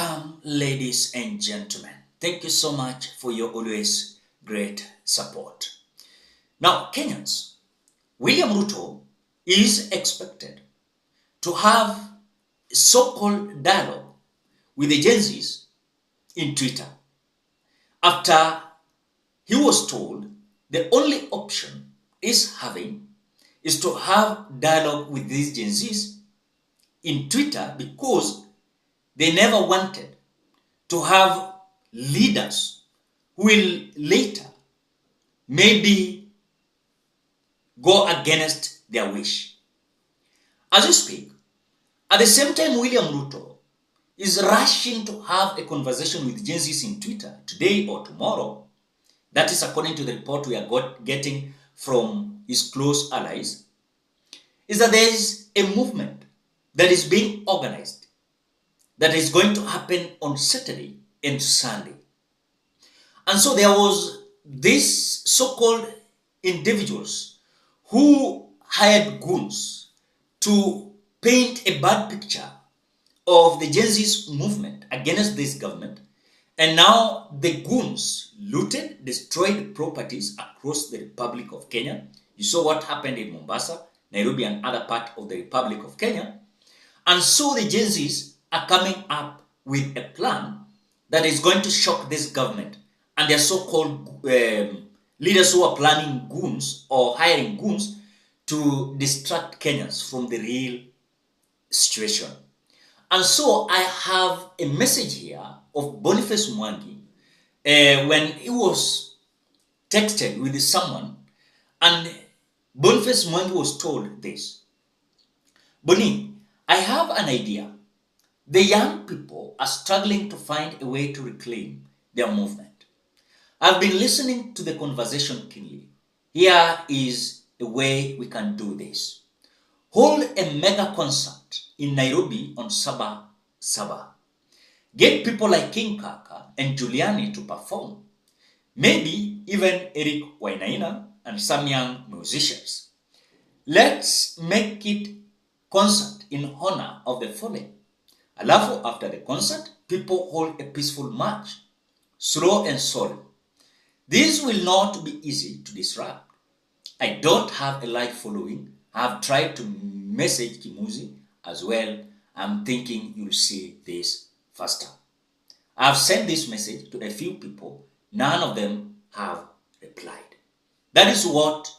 Welcome, ladies and gentlemen. Thank you so much for your always great support. Now, Kenyans, William Ruto is expected to have so-called dialogue with the Gen Zs in Twitter after he was told the only option is to have dialogue with these Gen Zs in Twitter because they never wanted to have leaders who will later maybe go against their wish. As we speak, at the same time, William Ruto is rushing to have a conversation with Gen Zs in Twitter today or tomorrow. That is according to the report we are getting from his close allies, is that there is a movement that is being organized that is going to happen on Saturday and Sunday. And so there was these so-called individuals who hired goons to paint a bad picture of the Gen Z's movement against this government. And now the goons looted, destroyed properties across the Republic of Kenya. You saw what happened in Mombasa, Nairobi, and other part of the Republic of Kenya. And so the Gen Z's are coming up with a plan that is going to shock this government and their so-called leaders who are planning goons or hiring goons to distract Kenyans from the real situation. And so I have a message here of Bonface Ouma when he was texted with someone, and Bonface Ouma was told this: Boni, I have an idea. The young people are struggling to find a way to reclaim their movement. I've been listening to the conversation keenly. Here is a way we can do this. Hold a mega concert in Nairobi on SABA. Get people like King Kaka and Juliani to perform. Maybe even Eric Wainaina and some young musicians. Let's make it concert in honor of the fallen. Alafu, after the concert, people hold a peaceful march, slow and solemn. This will not be easy to disrupt. I don't have a live following. I have tried to message Kimuzi as well. I'm thinking you'll see this faster. I have sent this message to a few people. None of them have replied. That is what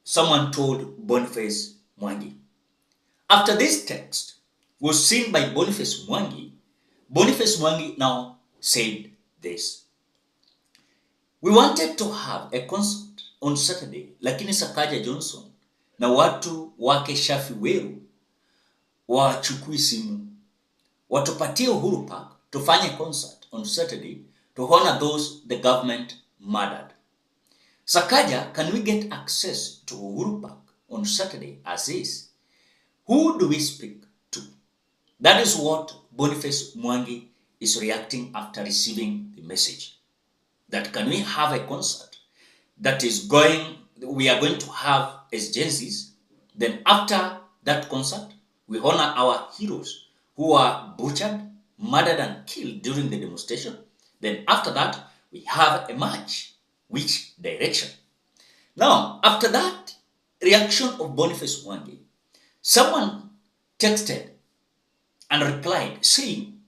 someone told Bonface Ouma. After this text was seen by Bonface Ouma, Bonface Ouma now said this: we wanted to have a concert on Saturday, lakini Sakaja Johnson na watu wake Shafi Weru wachukui simu, watupatie Uhuru Park tufanye concert on Saturday to honor those the government murdered. Sakaja, can we get access to Uhuru Park on Saturday as is? Who do we speak to? That is what Bonface Ouma is reacting after receiving the message. That can we have a concert that we are going to have as Gen Zs. Then after that concert, we honor our heroes who are butchered, murdered, and killed during the demonstration. Then after that, we have a march. Which direction? Now, after that reaction of Bonface Ouma, someone texted and replied saying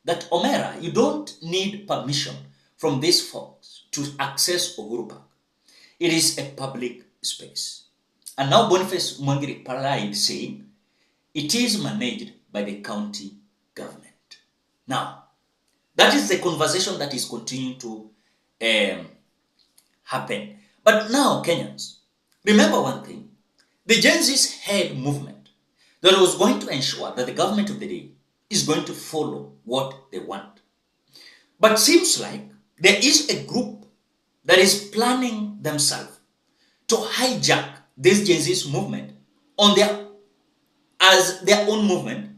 that, Omera, you don't need permission from these folks to access Uhuru Park. It is a public space. And now Bonface Ouma replied saying, it is managed by the county government. Now, that is the conversation that is continuing to happen. But now, Kenyans, remember one thing. The Gen Z's head movement that was going to ensure that the government of the day is going to follow what they want. But seems like there is a group that is planning themselves to hijack this Gen Z's movement as their own movement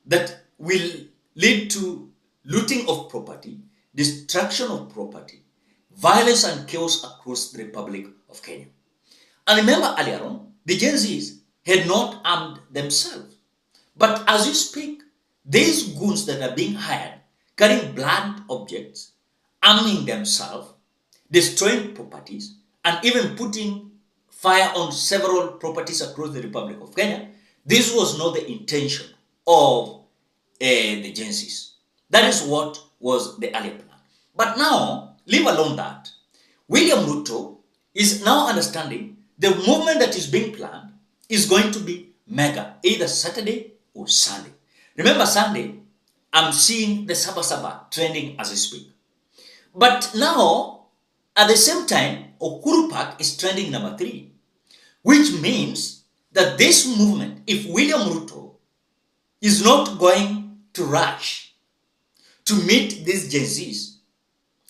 that will lead to looting of property, destruction of property, violence and chaos across the Republic of Kenya. And remember earlier on, the Gen Zs had not armed themselves. But as you speak, these goons that are being hired, carrying blunt objects, arming themselves, destroying properties, and even putting fire on several properties across the Republic of Kenya, this was not the intention of the Gen Zs. That is what was the earlier plan. But now, leave alone that, William Ruto is now understanding the movement that is being planned is going to be mega, either Saturday or Sunday. Remember Sunday, I'm seeing the SABA trending as I speak. But now, at the same time, Uhuru Park is trending number 3, which means that this movement, if William Ruto is not going to rush to meet these Gen Zs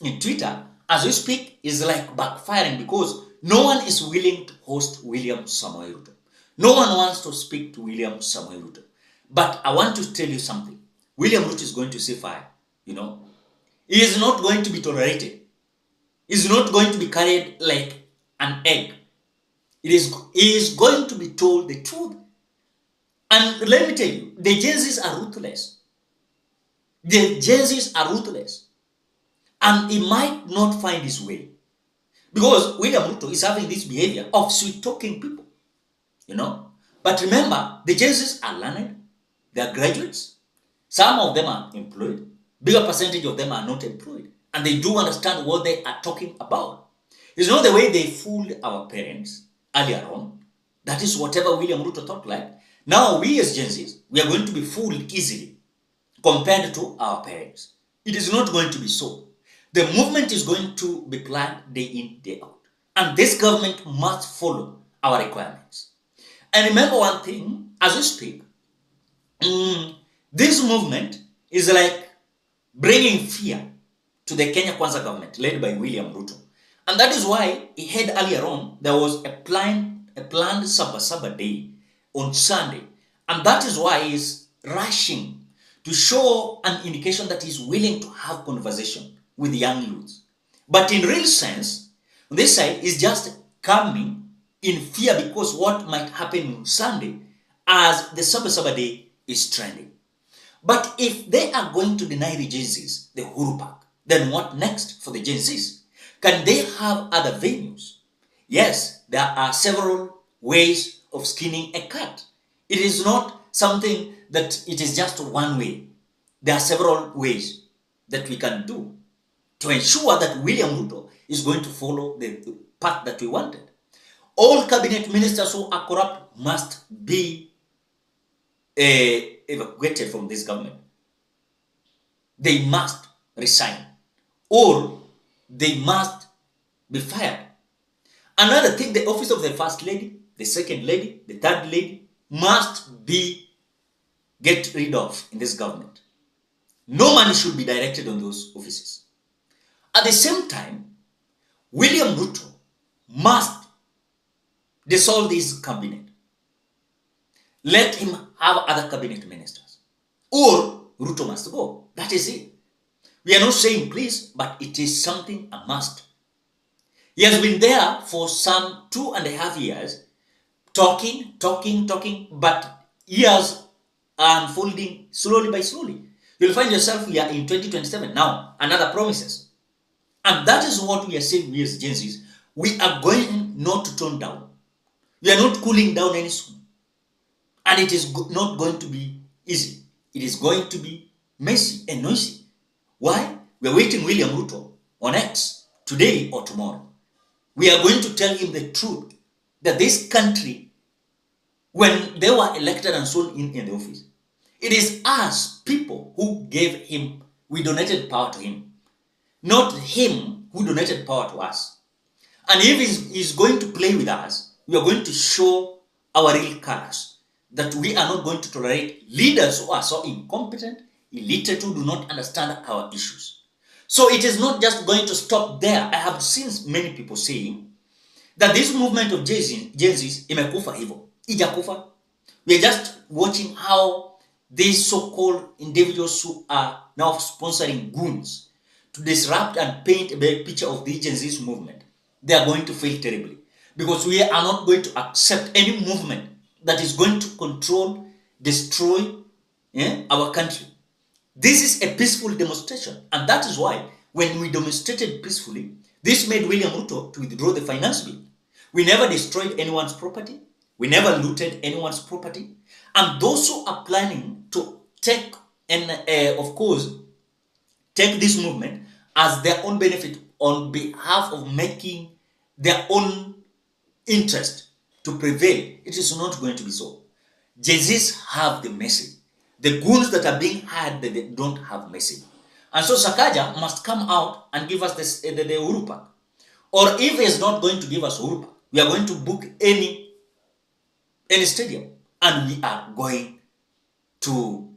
in Twitter, as we speak, is like backfiring because no one is willing to host William Samoei Ruto. No one wants to speak to William Samoei Ruto. But I want to tell you something. William Ruto is going to see fire, you know. He is not going to be tolerated. He is not going to be carried like an egg. He is going to be told the truth. And let me tell you, the Gen Zs are ruthless. The Gen Zs are ruthless. And he might not find his way. Because William Ruto is having this behavior of sweet-talking people, you know. But remember, the Gen Zs are learned. They are graduates. Some of them are employed. Bigger percentage of them are not employed. And they do understand what they are talking about. It's not the way they fooled our parents earlier on. That is whatever William Ruto thought like. Now we as Gen Zs, we are going to be fooled easily compared to our parents. It is not going to be so. The movement is going to be planned day in, day out. And this government must follow our requirements. And remember one thing, as we speak, this movement is like bringing fear to the Kenya Kwanza government led by William Ruto. And that is why he had earlier on, there was a planned SABA day on Sunday. And that is why he is rushing to show an indication that he is willing to have conversation with young youths. But in real sense, this side is just coming in fear because what might happen on Sunday as the SABA day is trending. But if they are going to deny the Gen Zs the Uhuru Park, then what next for the Gen Zs? Can they have other venues? Yes, there are several ways of skinning a cat. It is not something that it is just one way. There are several ways that we can do to ensure that William Ruto is going to follow the path that we wanted. All cabinet ministers who are corrupt must be evacuated from this government. They must resign or they must be fired. Another thing, the office of the first lady, the second lady, the third lady must be get rid of in this government. No money should be directed on those offices. At the same time, William Ruto must dissolve this cabinet. Let him have other cabinet ministers. Or Ruto must go. That is it. We are not saying please, but it is something a must. He has been there for some 2.5 years, talking, but years are unfolding slowly by slowly. You'll find yourself here in 2027. Now, another promises. And that is what we are saying, we as Gen Zs. We are going not to tone down. We are not cooling down any soon. And it is not going to be easy. It is going to be messy and noisy. Why? We are waiting William Ruto on X today or tomorrow. We are going to tell him the truth that this country, when they were elected and sworn in the office, it is us, people, who gave him, we donated power to him. Not him who donated power to us. And if he's going to play with us, we are going to show our real colors. That we are not going to tolerate leaders who are so incompetent, illiterate, who do not understand our issues. So it is not just going to stop there. I have seen many people saying that this movement of Gen Zs imekufa hivyo. Ijakufa. We are just watching how these so-called individuals who are now sponsoring goons to disrupt and paint a bad picture of the Gen Z's movement. They are going to fail terribly. Because we are not going to accept any movement that is going to control, destroy, our country. This is a peaceful demonstration, and that is why when we demonstrated peacefully, this made William Ruto to withdraw the finance bill. We never destroyed anyone's property. We never looted anyone's property. And those who are planning to take and, of course, take this movement as their own benefit on behalf of making their own interest to prevail, it is not going to be so. Jay-Z's have the message. The goons that are being hired, they don't have message. And so Sakaja must come out and give us the Uhuru Park. Or if he is not going to give us Uhuru Park, we are going to book any stadium, and we are going to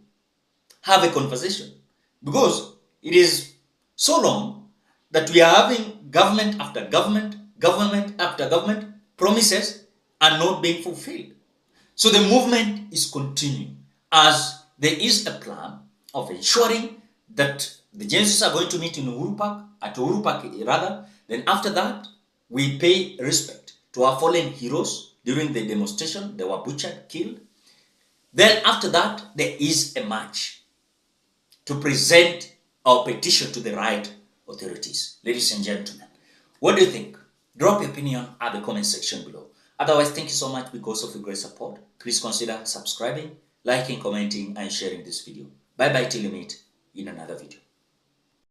have a conversation, because it is so long that we are having government after government, government after government, promises are not being fulfilled. So the movement is continuing as there is a plan of ensuring that the Genesis are going to meet in Uhuru Park, at Uhuru Park rather. Then after that, we pay respect to our fallen heroes during the demonstration. They were butchered, killed. Then after that, there is a march to present our petition to the right authorities. Ladies and gentlemen, what do you think? Drop your opinion at the comment section below. Otherwise, thank you so much because of your great support. Please consider subscribing, liking, commenting, and sharing this video. Bye-bye till you meet in another video.